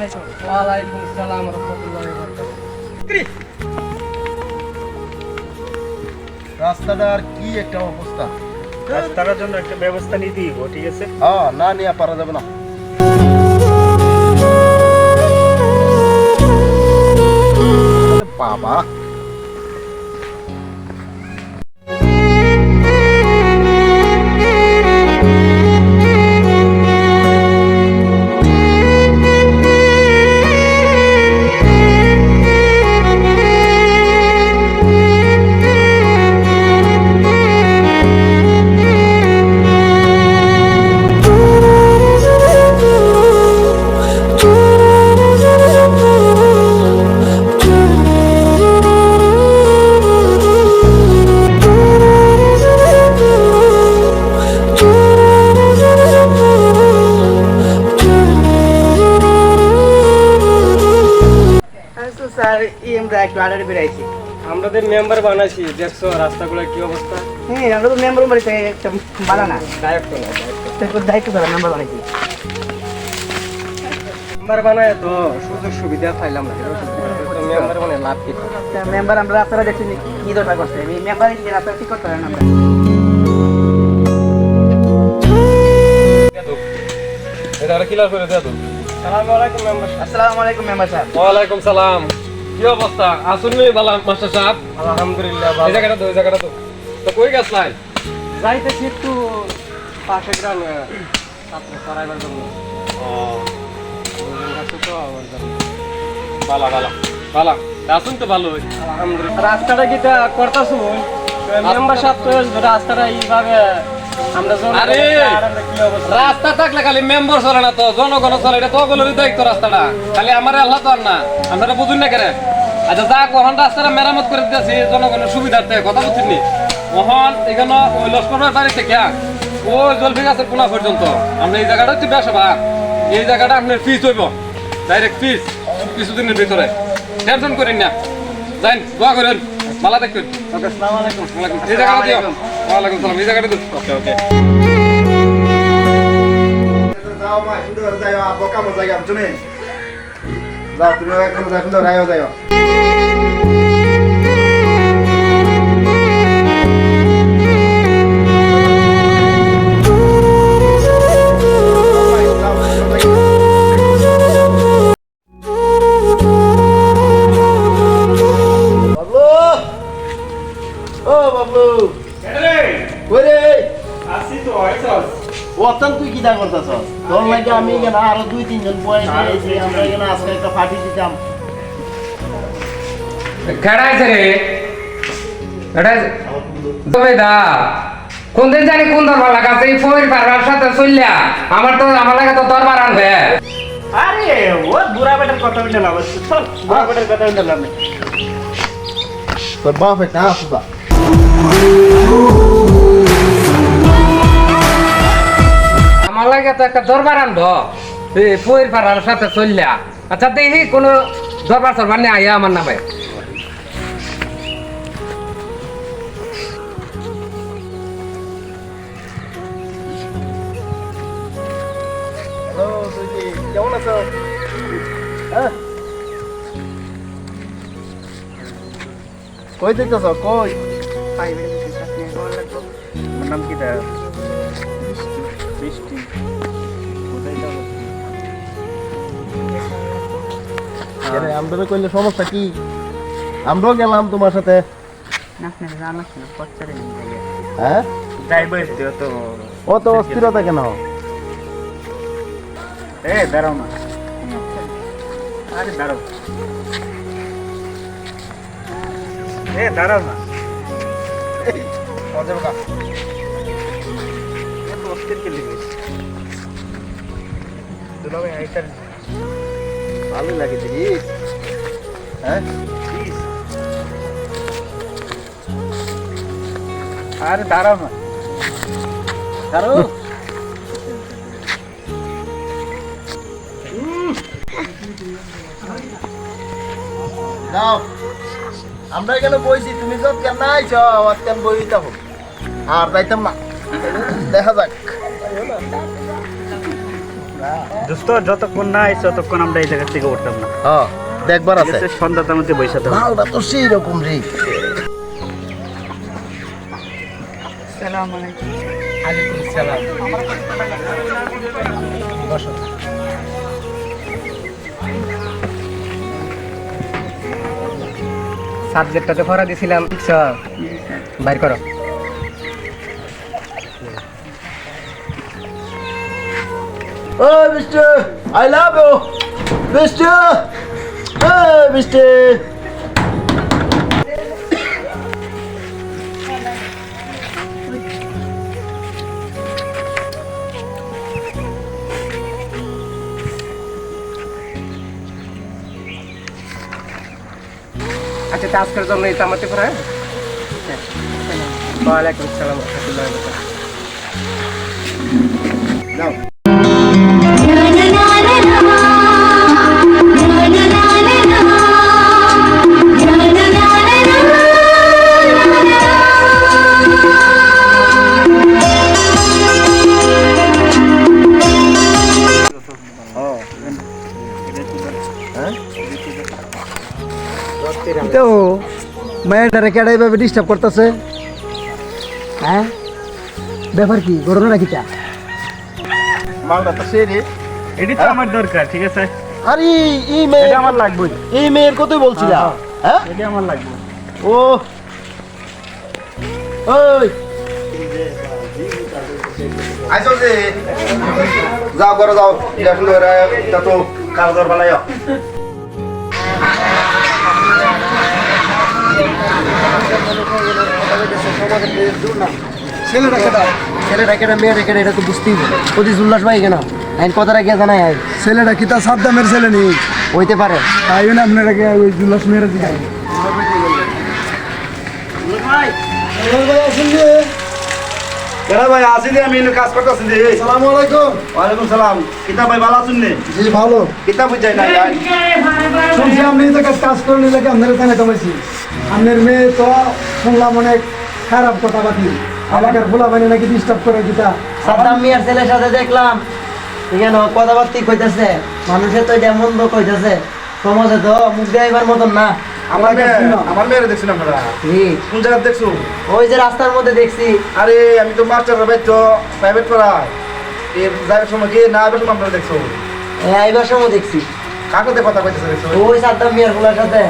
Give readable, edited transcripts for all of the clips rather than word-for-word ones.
আলাইকুম। ওয়ালাইকুম আসসালাম রাহমাতুল্লাহি ওয়া বারাকাতুহু। রাস্তাটার কি একটা অবস্থা। রাস্তার জন্য একটা ব্যবস্থা নিতে দিব, ঠিক আছে? না নিয়ে পারা যাবে না। বাবা স্যার আমরা একটু আড়াড়ি বেড়াইছি। আমাদের মেম্বার বানাইছি, দেখছো রাস্তাগুলোর কি অবস্থা? হ্যাঁ আমরা তো মেম্বার বাড়িতে একটা বানানা দায়িত্ব না দায়িত্ব ধরা মেম্বার বানাইছি। মেম্বার বানায় তো সুযোগ সুবিধা পাইলাম না, মেম্বার মানে লাভ কি? মেম্বার আমরা রাস্তাটা দেখছি কি দরকার করছে, মেম্বার রাস্তা ঠিক করতে পারেন আমরা। এটা ক্লিয়ার করে দে তো। আসসালামু আলাইকুম মেম্বার। আসসালামু আলাইকুম মেম্বার সাহেব। ওয়ালাইকুম সালাম। কি অবস্থা? আসুননি বালা মাস্টার সাহেব? আলহামদুলিল্লাহ এই ভালো। জায়গাটা তো, এই জায়গাটা তো। তো কই গেছলাই? যাইতেছি একটু পাশের গ্রামে ছাত্র পড়াইবার জন্য। দুজন আছে তো আমার জন্য। বালা বালা বালা। আসুন তো ভালো। আলহামদুলিল্লাহ। রাস্তাটা কিটা করতাছো? মেম্বার সাহেব তো রাস্তাটা এইভাবে আমরা আরে রাস্তা থাকলে খালি মেম্বার চলে না তো, জনগণ চলে। এটা তো ওগুলোরই দায়িত্ব রাস্তাটা, খালি আমার আল্লাহ তো আর না। আপনারা বুঝুন না কেন? আচ্ছা যা কখন রাস্তাটা মেরামত করে দিতেছি জনগণের সুবিধার্থে, কথা বুঝছেন নি? কখন এখানে ওই লস্করের বাড়ি থেকে ওই জলফি গাছের কোনা পর্যন্ত আমরা এই জায়গাটা একটু বেশ ভাগ, এই জায়গাটা আপনার ফিস হইব, ডাইরেক্ট ফিস কিছুদিনের ভিতরে। টেনশন করেন না, যাইন দোয়া করেন, ভালো দেখবেন। আসসালামু আলাইকুম। এই জায়গাটা দিও। ওয়ালাইকুম সালাম। এই জায়গাটা দিও। ওকে ওকে। যাও মা, সুন্দর যাও, আব্বা কামো জায়গা শুনে যাও, তুমি এখন যাও, সুন্দর রায়ও যাও। বাবলু, ও বাবলু, কই রে? আসি তো, আইছস? ওতন তুই কি দা করতেছ? তোর লাগে আমি এখানে আরো 2-3 জন বয়ে নিয়েছি, আমরা এখানে আজকে একটা পার্টি দিতাম। খেড়াইছে রে, খেড়াইছে তবে দা কোন দিন জানি কোন দরবার লাগাছে এই ফয়ের পাড়ার সাথে চললা আমার লাগে তো দরবার আনবে। আরে ও বুড়া বেটার কথা বলতে না, চল বুড়া বেটার কথা বলতে না। তোর বাপ এটা আসবা। আমার লাগে তো একটা দরবার আনবো এই ফয়ের পাড়ার সাথে চললা। আচ্ছা দেখি কোনো দরবার সরবার নিয়ে আইয়া আমার নামে। হ্যালো, তুই কি কেমন আছো? হ্যাঁ, কই দিতেছ? কই? আমার নাম কি? বৃষ্টি। কোথায় যাবো? আরে আমরা কইলে সমস্যা কি? আমরাও গেলাম তোমার সাথে। না না জানাস না পচ্চারে হ্যাঁ, যাইবো তো। অত অস্থিরতা কেন? দাঁড়াও না। আরে দাঁড়াও। দাঁড়াও না। অজব কা এত অস্থির কে লিখিস? দুলাভাই আইটার ভালো লাগে দেখিস। হ্যাঁ, প্লিজ। আরে দাঁড়াও না। কারো যাও, আমরা এখানে বইছি, তুমি যত কেন আইছ কেন বই যাবো আর যাইতাম না। দেখা যাক। দোস্ত যতক্ষণ না আইস ততক্ষণ আমরা এই জায়গা থেকে উঠতাম না। হ্যাঁ দেখবার আছে সন্ধ্যাটার মধ্যে বৈশাতে হবে। মালটা তো সেই রকম রে। আসসালামু আলাইকুম। আলাইকুম সালাম। বসো। সাবজেক্টটাতে ভরা দিছিলাম, স্যার বাইর করো। ও mister, I love you mister. Mister আচ্ছা, আজকের জন্য এই তামাতে ভরা। ওয়ালাইকুম আসসালাম ওয়া রাহমাতুল্লাহি ওয়া বারাকাতুহু। যাও। তো মেয়েটারে কেডা এইভাবে ডিস্টার্ব করতেছে? হ্যাঁ, ব্যাপার কি? ঘটনা নাকি তা? মালটা তো সেই রে। এটি তো আমার দরকার, ঠিক আছে? আরে এই মেয়ে এটা আমার লাগবে। এই মেয়ের কথাই বলছিলা। হ্যাঁ এটি আমার লাগবে। ও ওই আইসো যে যাও করে যাও এটা সুন্দর এটা তো কাগজের বানাইও। ছেলেটা কেডা মেয়েটা কেডা এটা তো বুঝতেই হবে। প্রতি উল্লাস ভাই কেন আইন কথাটা কে জানাই? আই ছেলেটা কি তার সাদ্দামের ছেলে নেই হইতে পারে? তাই না আপনারা ওই উল্লাস মেয়েরা দিকে কেডা ভাই আসিলি আমি এনে কাজ করতেছি যে। আসসালামু আলাইকুম। ওয়ালাইকুম সালাম। কিতাব ভাই ভালো আছেন নে? জি ভালো। কিতাব বুঝাই না শুনছি আপনি এই জায়গায় কাজ করেন লাগে আপনারা তাই কমেছি। আপনার মেয়ে তো শুনলাম অনেক খারাপ কথা বাকি এলাকার ভোলা বানি নাকি ডিস্টার্ব করে দিতা। সাদ্দাম মিয়ার ছেলের সাথে দেখলাম এখানে কথাবার্তি কইতাছে, মানুষের তো যেমন তো কইতাছে, সমাজে তো মুখ দেখাইবার মতন না। আমার মেয়ের দেখছেন আপনারা? জি, কোন জায়গায় দেখছো? ওই যে রাস্তার মধ্যে দেখছি। আরে আমি তো মাস্টার ভাই তো প্রাইভেট পড়াই। এর যাইবার সময় কি না আইবার সময় আপনারা দেখছো? আইবার সময় দেখছি কাকতে কথা কইতেছে দেখছো? ওই সাদ্দাম মিয়ার ফুলার সাথে।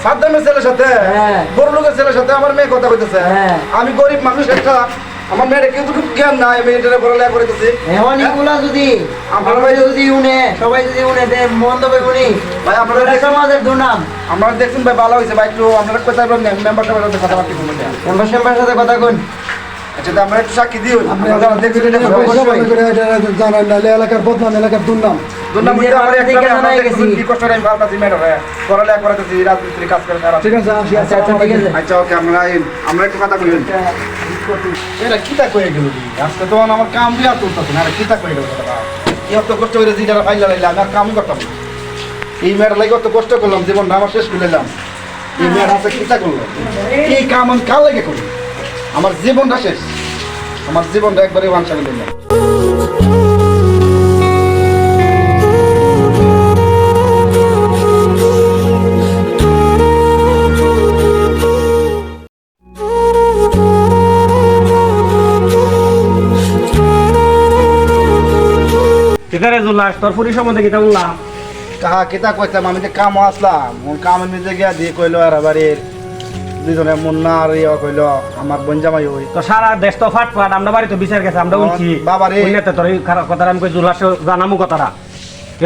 সাদ্দামের ছেলের সাথে হ্যাঁ। বড় লোকের ছেলের সাথে আমার মেয়ে কথা কইতেছে। হ্যাঁ। আমি গরিব মানুষ একটা, আমার মেয়ের কিন্তু খুব জ্ঞান নাই, আমি এটা পড়ালেখা করেছি। এমন ইগুলা যদি আমার সবাই যদি উনে, সবাই যদি উনে দে মন্দ বেগুনি ভাই আপনারা এটা দেখছেন, সমাজের দুর্নাম। আপনারা দেখছেন ভাই ভালো হয়েছে ভাই, একটু আপনারা কোথায় মেম্বার সাহেবের সাথে কথাবার্তা বলুন। মেম্বার সাহেবের সাথে কথা কন। আচ্ছা তো আমরা একটু সাক্ষী দিই। আপনারা যারা দেখছেন এটা জানাই নাহলে এলাকার বদনাম, এলাকার দুর্নাম। নিজের বাড়ি থেকে জানাই গেছি। কি কষ্ট আমি ভাবতেছি মেয়েটা পড়ালেখা করেছি, রাজনীতির কাজ করে তারা। ঠিক আছে, আসি। আচ্ছা আচ্ছা ঠিক আছে। আচ্ছা ওকে, আমরা একটু কথা কই। এটা কিতা কয়ে গেল আজকে তো আমার কাম দিয়া তুলতেছে না, কিতা কয়ে গেল এত কষ্ট করে যারা ফাইলা লাইলা আমি আর কামই করতাম না। এই মেয়েটা লাগে অত কষ্ট করলাম, জীবনটা আমার শেষ করে দিলাম। এই মেয়েটা আছে কিতা করলো, এই কাম আমি কার লাগে করি? আমার জীবনটা শেষ, আমার জীবনটা একবারে ওয়ান সাইড দিলাম। কিতারে জুল্লাস তোর পুরি সম্বন্ধে কিতা বললাম? কাহা কিতা কইতাম, আমি যে কামও আসলাম, কামের নিজে গিয়া দিয়ে কইলো আর বাড়ির দুজনে মুন্না আর ইয়া কইলো আমার বোন জামাই হই। তো সারা দেশ তো ফাট ফাট, আমরা বাড়ি তো বিচার গেছে, আমরা বলছি বাবারে। বললে তো তোর এই খারাপ কথাটা আমি কই জুল্লাস জানামু কথাটা।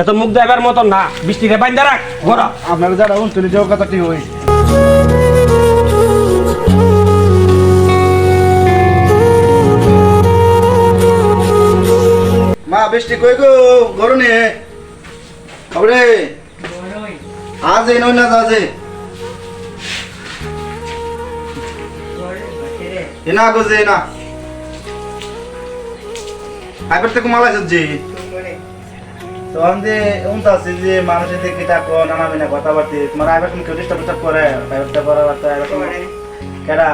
এ তো মুখ দেবার মতন না, বৃষ্টিতে বাইন্দা রাখ ঘোরা। আপনারা যারা উনচল্লি যাওয়ার কথাটি হই। মা বৃষ্টি কই গো গরনে খবরে আজ এই নয় না আজে এনা গো যে না আইবার থেকে মালা সজ্জি তো আমি উনতা আছে যে মানুষের দেখে তাকো নানা মিনা কথাবার্তা তোমার আইবার তুমি কেউ ডিস্টার্ব করে প্রাইভেটটা করার বার্তা কেডা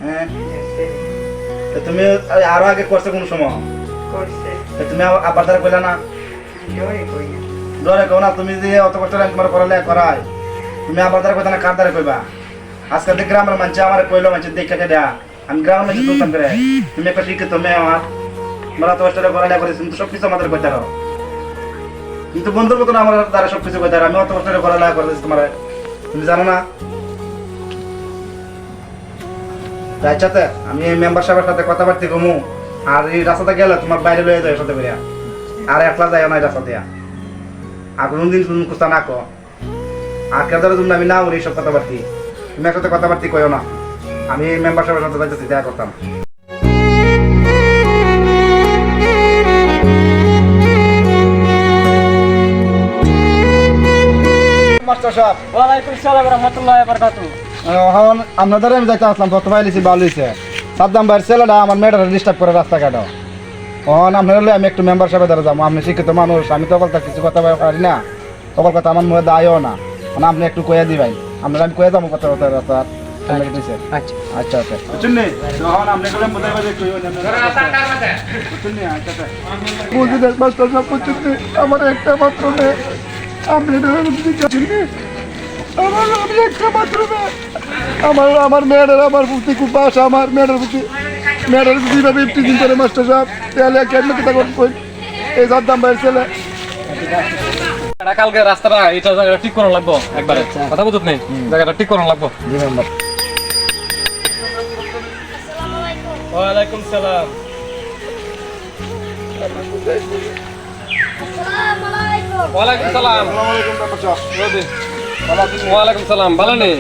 হ্যাঁ তো তুমি আরো আগে করছে কোন সময় তুমি আবার দ্বারা কইলা না ডরে কও না তুমি যে অত কষ্ট তোমার পড়ালেখা করায় তুমি আবার দ্বারা কইতা না কার দ্বারা কইবা আজকাল দেখ গ্রামের মানুষ আমার কইলো মানুষ দেখে দেয়া আমি গ্রামের মানুষ তুলতাম করে তুমি একটা শিক্ষিত মেয়ে আমার তোমরা তো কষ্ট পড়ালেখা করেছি তুমি তো সবকিছু আমাদের কইতে রাও কিন্তু বন্ধুর মতন আমার দ্বারা সবকিছু কইতে আমি অত কষ্ট পড়ালেখা করেছি তোমার তুমি জানো না তাই চাতে আমি মেম্বার সাহেবের সাথে কথাবার্তা কমু আর এই রাস্তাতে গেলে তোমার বাইরে লয়ে যায় সাথে করে আর একলা যায় না এই রাস্তা দিয়া আর কোনদিন তুমি কুস্তা না কো আর কেদারে তুমি আমি না বলি সব কথাবার্তি তুমি একসাথে কথাবার্তি কইও না আমি মেম্বার সাহেবের সাথে যাইতেছি দেখা করতাম মাস্টার সাহেব ওয়ালাইকুম আসসালাম ওয়া রাহমাতুল্লাহি ওয়া বারাকাতুহু। এখন আপনাদের আমি যাইতে আসলাম কত পাইলিছি ভালো হয়েছে সাদ্দাম ভাইয়ের ছেলেটা আমার মেয়েটা ডিস্টার্ব করে রাস্তাঘাটও এখন আপনার হলে আমি একটু মেম্বার সাহেবের দ্বারা যাবো আপনি শিক্ষিত মানুষ আমি তো বলতে কিছু কথা পারি না তখন কথা আমার মধ্যে দায়ও না মানে আপনি একটু কয়ে দিবেন আপনার আমি কয়ে যাবো কথা কথা রাস্তা আচ্ছা আচ্ছা আচ্ছা বুঝছেন নি এখন আপনি গেলে বোঝাই বাজে কই বুঝছেন নি আচ্ছা বুঝি দেখ মাস্টার সাহেব বুঝছেন আমার একটা মাত্র মেয়ে আপনি আমি একটা মাত্র মেয়ে আমার মেয়েটার আমার প্রতি খুব বাসা আমার মেয়েটার প্রতি যেভাবে টিচিং করে মাস্টার সাহেব তাহলে কেন কথা করবেন এই সাদ্দাম ভাইয়ের ছেলে কালকে রাস্তাটা এটা জায়গাটা ঠিক করা লাগবো একবারে কথা বুঝত নেই জায়গাটা ঠিক করা লাগবো ওয়ালাইকুম সালাম। ওয়ালাইকুম সালাম ওয়ালাইকুম সালাম ভালো নেই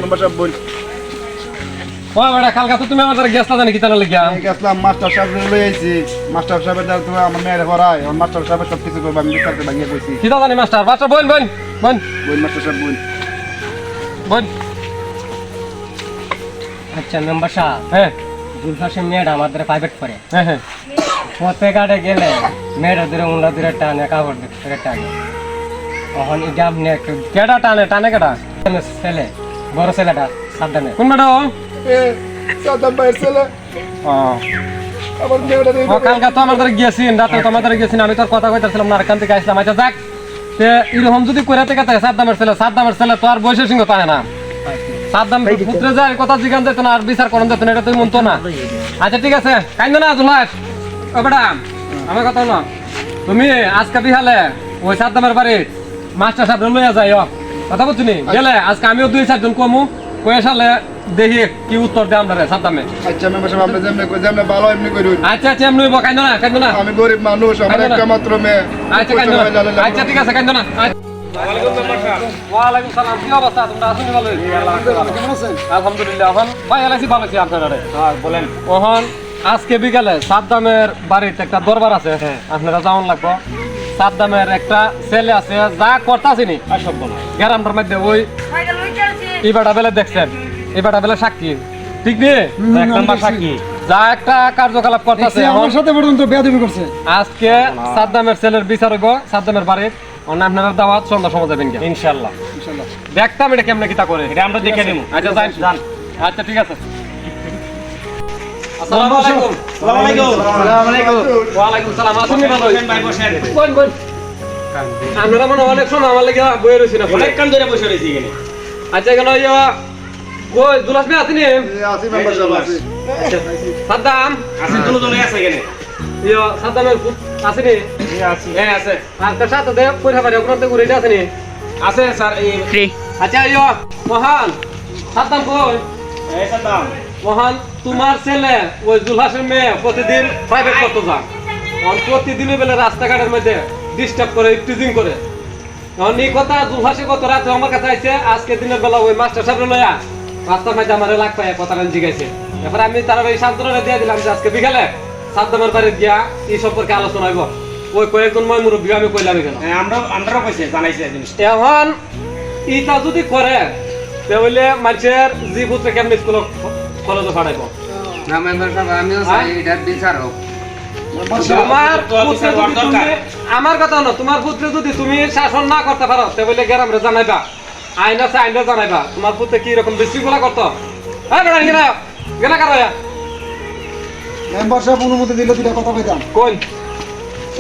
বেটা কালকে তো তুমি আমার গেছলা জানি কি তাহলে লিখিয়া গেছিলাম মাস্টার সাহেব লই আইছি মাস্টার সাহেবের দ্বারা তুমি আমার মেয়ের পড়ায় মাস্টার সাহেবের সব কিছু করবো আমি বিচারতে ভাঙিয়ে কইছি কি জানি মাস্টার মাস্টার বোন বোন বোন বই মাস্টার সাহেব বই বোন আচ্ছা মেম্বার সাহেব, হ্যাঁ দুলফাসের মেয়েটা আমাদের প্রাইভেট করে হ্যাঁ হ্যাঁ পথে ঘাটে গেলে মেয়েটা দূরে উন্ডা দূরে টানে কাপড় ধরে টানে তখন এটা আপনি একটু কেডা টানে টানে কেডা ছেলে বড় ছেলেটা সাবধানে কোন ম্যাডাম সাদ্দাম ভাইয়ের ছেলে আমার মেয়েটা কালকে তো আমাদের গেছি রাতে তো আমাদের গেছি আমি তোর কথা কইতেছিলাম না এখান থেকে আসলাম আচ্ছা যাক তে এরকম যদি করে থেকে থাকে সাদ্দামের ছেলে তো আর বয়সের সঙ্গে তাই না সাদ্দাম পুত্রে যায় কথা জিগান যেত না আর বিচার করেন যেত না এটা তুই মনতো না আচ্ছা ঠিক আছে কাইন্দ না জুলাস ও বেটা আমার কথা না তুমি আজকে বিহালে ওই সাদ্দামের বাড়ি মাস্টার সাহেব লইয়া যাই কথা বুঝছি গেলে আজকে আমিও 2-4 জন কমু কয়ে সালে দেখি কি উত্তর দেয় আমরা সাদ্দামে আচ্ছা মেম্বার সাহেব আপনি যেমনে ভালো এমনি করুন আচ্ছা আচ্ছা এমনি কাইন্দ না আমি গরিব মানুষ আমার একটা মাত্র মেয়ে আচ্ছা কাইন্দ না আচ্ছা ঠিক আছে কাইন্দ না ওয়ালাইকুম সালাম কি অবস্থা তোমরা আছেন ভালো কেমন আছেন আলহামদুলিল্লাহ এখন ভাই আলাইছি ভালো আছি আপনারা হ্যাঁ বলেন ওহন আজকে বিকালে সাদ্দামের বাড়িতে একটা দরবার আছে আপনারা যাওয়ান লাগবো সাদ্দামের একটা ছেলে আছে যা করতাছিনি সব বলো গ্রামটার মধ্যে ওই ইবাটা বেলা দেখছেন ইবাটা বেলা সাক্ষী ঠিক নেই এক নাম্বার সাক্ষী যা একটা কার্যকলাপ করতেছে আমার সাথে পর্যন্ত বেয়াদবি করছে আজকে সাদ্দামের ছেলের বিচার হইব সাদ্দামের বাড়ির আপনার দাওয়াত সন্ধ্যা সময় যাবেন ইনশাল্লাহ দেখতাম এটা কেমনে কিতা করে এটা আমরা দেখে নিব আচ্ছা যান আচ্ছা ঠিক আছে আসসালামু আলাইকুম আসসালামু আলাইকুম ওয়ালাইকুম সালাম আসুন ভালো কোন কোন আমরা মনে অনেক সময় আমার লাগি বইয়ে রইছি না অনেক কাম ধরে বসে রইছি এখানে আচ্ছা কেন ওই দুলাস ভাই আসেনি আসি মেম্বার সাহেব আসি সাদ্দাম আসেন দুলজনে আছে এখানে সাদ্দামের আসেনি আছে হ্যাঁ আছে আর তার সাথে দে পয়সা পারে ওখান থেকে ঘুরে আসেনি আছে স্যার ফ্রি আচ্ছা মহান সাদ্দাম কই এই সাদ্দাম মহান তোমার ছেলে ওই জুলহাসের মেয়ে প্রতিদিন প্রাইভেট করতে যায় প্রতিদিনই বেলা রাস্তাঘাটের মধ্যে ডিস্টার্ব করে টিজিং করে এই কথা জুলহাসে কত রাতে আমার কাছে আইছে আজকে দিনের বেলা ওই মাস্টার সাহেব লইয়া রাস্তার মধ্যে আমার লাগ পায় কথাটা জিগাইছে এরপর আমি তার ওই সান্ত্বনা দিয়ে দিলাম যে আজকে বিকালে সাদ্দামের বাড়ি গিয়া এই সম্পর্কে আলোচনা হইব ওই কয়েকজন মই মুরব্বী আমি কইলাম এখানে আমরাও কইছে জানাইছে এখন ইটা যদি করে তাহলে মানুষের জি পুত্রে কেমন স্কুল কলেজে পাঠাইব না মেম্বার সাহেব আমিও চাই এটার বিচার হোক তোমার পুত্রে যদি তুমি আমার কথা না তোমার পুত্রে যদি তুমি শাসন না করতে পারো তাহলে গ্রামে জানাইবা আইন আছে আইনটা জানাইবা তোমার পুত্রে কি রকম বিশৃঙ্খলা করতো হ্যাঁ বেড়া গেলা কারো মেম্বার সাহেব অনুমতি দিলে দুটা কথা কইতাম কোন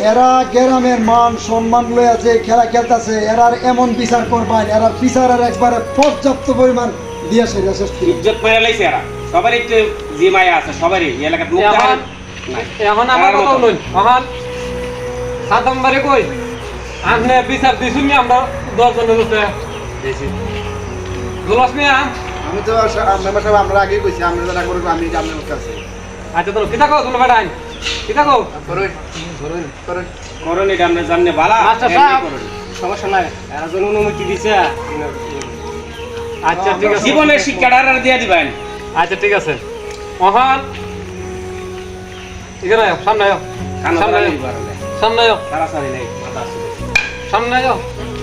এরা গ্রামের মান সম্মান লইয়া যে খেলা খেলতেছে এরার এমন বিচার করবেন, এরা বিচারের একবারে পর্যাপ্ত পরিমাণ দিয়েছে যথেষ্ট। ইজ্জত করে লাইছে এরা সবারই একটু যে মায়া আছে সবারই এই এলাকার মুখ দেখা নাই। এখন আমার কথা বলুন, এখন সাতম বারে কই আপনি বিচার দিছুন আমরা 10 জনের উপরে জুলাস মিয়া। আমি তো মেম্বার সাহেব আমরা আগেই কইছি আমরা যারা করবো আমি আপনার কাছে আচ্ছা তোর কিতা কও তুমি বেটাই কিতা কও করণ এটা আমরা জানলে বালা মাস্টার সাহেব সমস্যা নাই এরা জন অনুমতি দিছে আচ্ছা ঠিক আছে জীবনের শিক্ষাটা আর দিয়ে দিবেন। আচ্ছা ঠিক আছে মহান এখানে আয়, সামনে আয়, সামনে আয়, সামনে আয়, তাড়াতাড়ি নেই মাথা আছে সামনে আয়।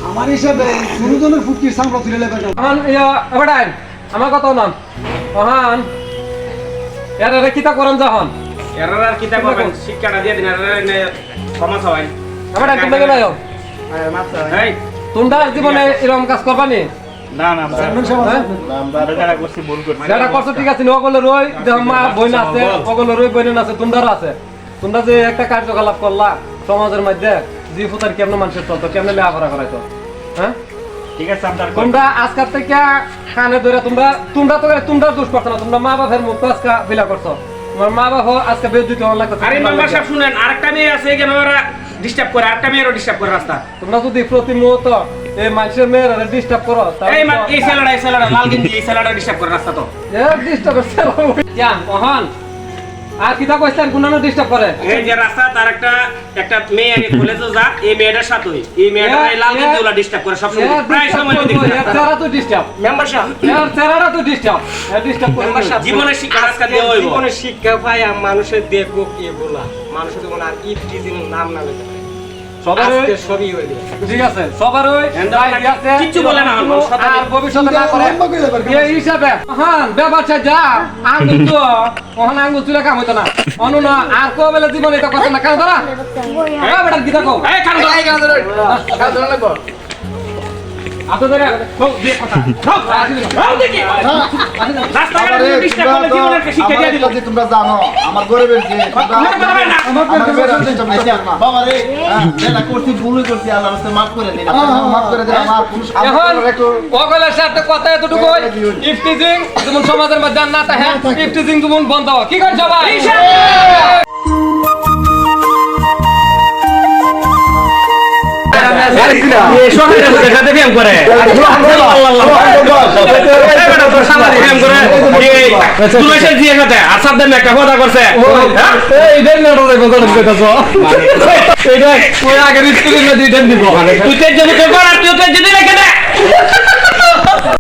আমার হিসাবে গুরুজনের ফুটকির সামলা তুলে লেবে মহান ইয়া বেটাই আমার কথা নাম মহান এরা কিতা করেন যখন এরা আর কিতা করবেন শিক্ষাটা দিয়ে দিন এরা ক্ষমা চাওয়াই। বেটাই তুমি কেন আয় এই তোমরা জীবনে এরকম কাজ করবা নি? না না যারা করছো ঠিক আছে ওগুলো রই মা বোন আছে ওগুলো রই বোন আছে তোমরাও আছে। তোমরা যে একটা কার্যকলাপ করলা সমাজের মধ্যে জি ফুতার কেমন মানুষের চলতো কেমন লেখাপড়া করাইতো, হ্যাঁ ঠিক আছে আপনার তোমরা আজকাল থেকে কানে ধরে তোমরা তো তোমরা দোষ করছো না, তোমরা মা বাপের মুখ তো আজকে বিলা করছো। তোমার মা বাবা আজকে বেজ্জতি হওয়ার লাগতো। আরে মেম্বার সাহেব শুনেন আরেকটা মেয়ে আছে কেন ওরা ডিস্টার্ব করে আরেকটা মেয়েরও ডিস্টার্ব করে রাস্তা। তোমরা যদি প্রতি মুহূর্ত এই মানুষের মেয়েরা ডিস্টার্ব করো এই ছেলেটা লাল গেঞ্জি এই ছেলেটা ডিস্টার্ব করে রাস্তা তো ডিস্টার্ব মহান আর কিতা কইছেন কোন ডিস্টার্ব করে এই যে রাস্তা তার একটা মেয়ে আগে কলেজে যা এই মেয়েটার সাথে এই মেয়েটা এই লাল গেঞ্জি ওলা ডিস্টার্ব করে সব সময় প্রায় সময় দেখি চেহারা তো ডিস্টার্ব মেম্বার সাহেব চেহারাটা তো ডিস্টার্ব করে জীবনের শিক্ষা আজকে দেওয়া হইব। জীবনের শিক্ষা পাই মানুষের দেখবো কি বলা মানুষের জীবন আর ইফটিজিং নাম না লেখা সবার সবই হয়ে যায়। ঠিক আছে সবার ওই কিচ্ছু বলে না আর ভবিষ্যতে না করে এই হিসাবে হ্যাঁ ব্যবসা যা আঙ্গুল তো ওখানে আঙ্গুল চুলে কাম হইতো না অনু না আর কো বেলা জীবন এটা কথা না কান ধরা হ্যাঁ বেটা গীতা কও এই কান ধর কান ধরা লাগবো আপনি ধরে কও দিয়ে কথা দেখি রাস্তাঘাটে ডিস্টার্ব করলে জীবনের শিক্ষা দিয়ে দিল। তোমরা জানো আমার গরিবের যে বাবা রে যেটা করছি ভুল করছি আল্লাহ রাস্তে মাফ করে দিন মাফ করে দিন আমার পুরুষ এখন ওগুলোর সাথে কথা এতটুকু ইফটিজিং যেমন সমাজের মধ্যে না থাকে ইফটিজিং যেমন বন্ধ কি করেন সবাই তুই